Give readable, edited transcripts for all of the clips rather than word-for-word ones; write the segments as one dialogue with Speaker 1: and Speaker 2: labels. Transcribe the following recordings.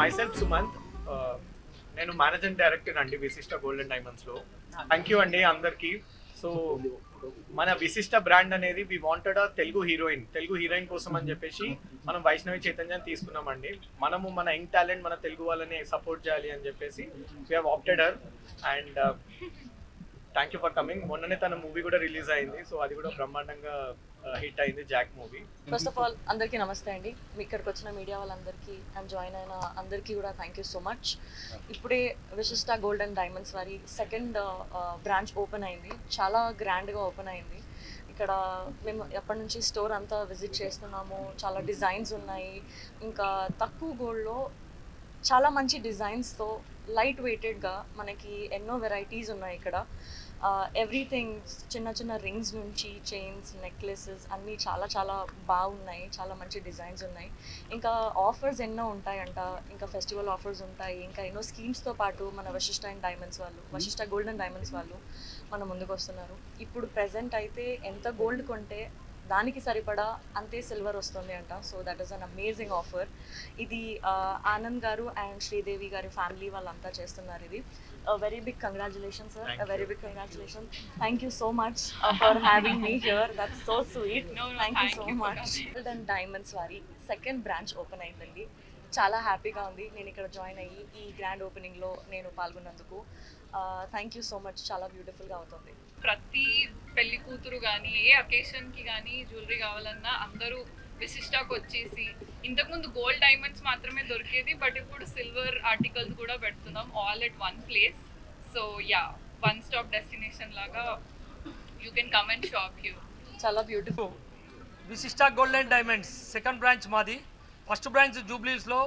Speaker 1: myself Sumant. నేను managing director అండి విశిష్ట గోల్డెన్ డైమండ్స్లో. థ్యాంక్ యూ అండి అందరికీ. సో మన విశిష్ట బ్రాండ్ అనేది we wanted a Telugu heroine కోసం అని చెప్పేసి మనం వైష్ణవి చైతన్యాన్ని తీసుకున్నామండి. మనము మన యంగ్ టాలెంట్ మన తెలుగు వాళ్ళని సపోర్ట్ చేయాలి అని చెప్పేసి we have opted her. And thank you for coming. మొన్ననే తన మూవీ కూడా రిలీజ్ అయింది, సో అది కూడా బ్రహ్మాండంగా హిట్ అయింది, Jack movie.
Speaker 2: First of all అందరికీ నమస్తే అండి. మీ ఇక్కడికి వచ్చిన మీడియా వాళ్ళందరికీ అండ్ జాయిన్ అయిన అందరికీ కూడా థ్యాంక్ యూ సో మచ్. ఇప్పుడే విశిష్ట గోల్డ్ అండ్ డైమండ్స్ వారి సెకండ్ బ్రాంచ్ ఓపెన్ అయింది. చాలా గ్రాండ్గా ఓపెన్ అయింది. ఇక్కడ మేము ఎప్పటి నుంచి స్టోర్ అంతా విజిట్ చేస్తున్నాము. చాలా డిజైన్స్ ఉన్నాయి. ఇంకా తక్కువ గోల్డ్లో చాలా మంచి డిజైన్స్తో లైట్ వెయిటెడ్గా మనకి ఎన్నో వెరైటీస్ ఉన్నాయి ఇక్కడ. ఎవ్రీథింగ్ చిన్న చిన్న రింగ్స్ నుంచి చైన్స్, నెక్లెసెస్ అన్నీ చాలా చాలా బాగున్నాయి. చాలా మంచి డిజైన్స్ ఉన్నాయి. ఇంకా ఆఫర్స్ ఎన్నో ఉంటాయంట. ఇంకా ఫెస్టివల్ ఆఫర్స్ ఉంటాయి. ఇంకా ఎన్నో స్కీమ్స్తో పాటు మన వశిష్ట అండ్ డైమండ్స్ వాళ్ళు, వశిష్ట గోల్డ్ అండ్ డైమండ్స్ వాళ్ళు మన ముందుకు వస్తున్నారు. ఇప్పుడు ప్రెజెంట్ అయితే ఎంత గోల్డ్ కొంటే దానికి సరిపడా అంతే సిల్వర్ వస్తుంది అంట. So that is an amazing offer. ఇది ఆనంద్ గారు అండ్ శ్రీదేవి గారి ఫ్యామిలీ వాళ్ళంతా చేస్తున్నారు. ఇది very big congratulations sir, very big congratulation. Thank you so much for having me here. That's so sweet. Thank you so much. Gold and diamonds వారి second branch open అయిందండి. చాలా హ్యాపీగా ఉంది నేను ఇక్కడ జాయిన్ అయ్యి ఈ గ్రాండ్ ఓపెనింగ్లో నేను పాల్గొన్నందుకు. Thank you so much. చాలా బ్యూటిఫుల్గా అవుతుంది.
Speaker 3: ప్రతి పెళ్లి కూతురు కానీ ఏ అకేషన్కి కానీ జ్యువెలరీ కావాలన్నా అందరూ విశిష్టాకు వచ్చేసి, ఇంతకుముందు గోల్డ్ డైమండ్స్ మాత్రమే దొరికేది, బట్ ఇప్పుడు సిల్వర్ ఆర్టికల్స్ కూడా పెడుతున్నాం all at one place. So yeah, one stop destination లాగా you can come and shop you.
Speaker 2: చాలా beautiful.
Speaker 4: Vishishta gold and diamonds second branch మాది. ఫస్ట్ బ్రాంచ్ జూబ్లీస్లో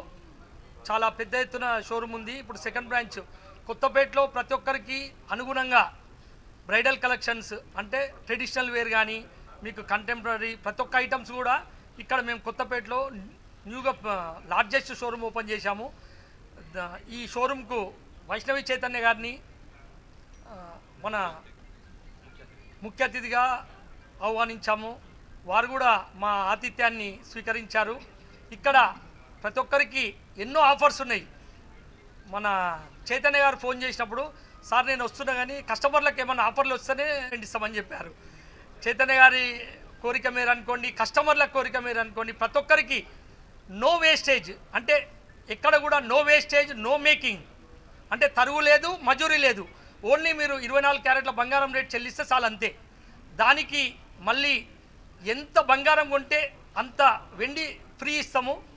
Speaker 4: చాలా పెద్ద ఎత్తున షోరూమ్ ఉంది. ఇప్పుడు సెకండ్ బ్రాంచ్ కొత్తపేటలో ప్రతి ఒక్కరికి అనుగుణంగా బ్రైడల్ కలెక్షన్స్ అంటే ట్రెడిషనల్ వేర్ కానీ మీకు కంటెంపరీ ప్రతి ఒక్క ఐటమ్స్ కూడా ఇక్కడ మేము కొత్తపేటలో న్యూగా లార్జెస్ట్ షోరూమ్ ఓపెన్ చేశాము. ఈ షోరూమ్కు వైష్ణవి చైతన్య గారిని మన ముఖ్య అతిథిగా ఆహ్వానించాము. వారు కూడా మా ఆతిథ్యాన్ని స్వీకరించారు. ఇక్కడ ప్రతి ఒక్కరికి ఎన్నో ఆఫర్స్ ఉన్నాయి. మన చైతన్య గారు ఫోన్ చేసినప్పుడు, సార్ నేను వస్తున్నా కానీ కస్టమర్లకు ఏమైనా ఆఫర్లు వస్తేనే ఇస్తామని చెప్పారు. చైతన్య గారి కోరిక మేర అనుకోండి, కస్టమర్ల కోరిక మేర అనుకోండి, ప్రతి ఒక్కరికి నో వేస్టేజ్, అంటే ఎక్కడ కూడా నో వేస్టేజ్, నో మేకింగ్, అంటే తరుగు లేదు, మజూరీ లేదు. ఓన్లీ మీరు 24 క్యారెట్ల బంగారం రేట్ చెల్లిస్తే చాలు, అంతే. దానికి మళ్ళీ ఎంత బంగారం కొంటే అంత వెండి ఫ్రీ ఇస్తాము.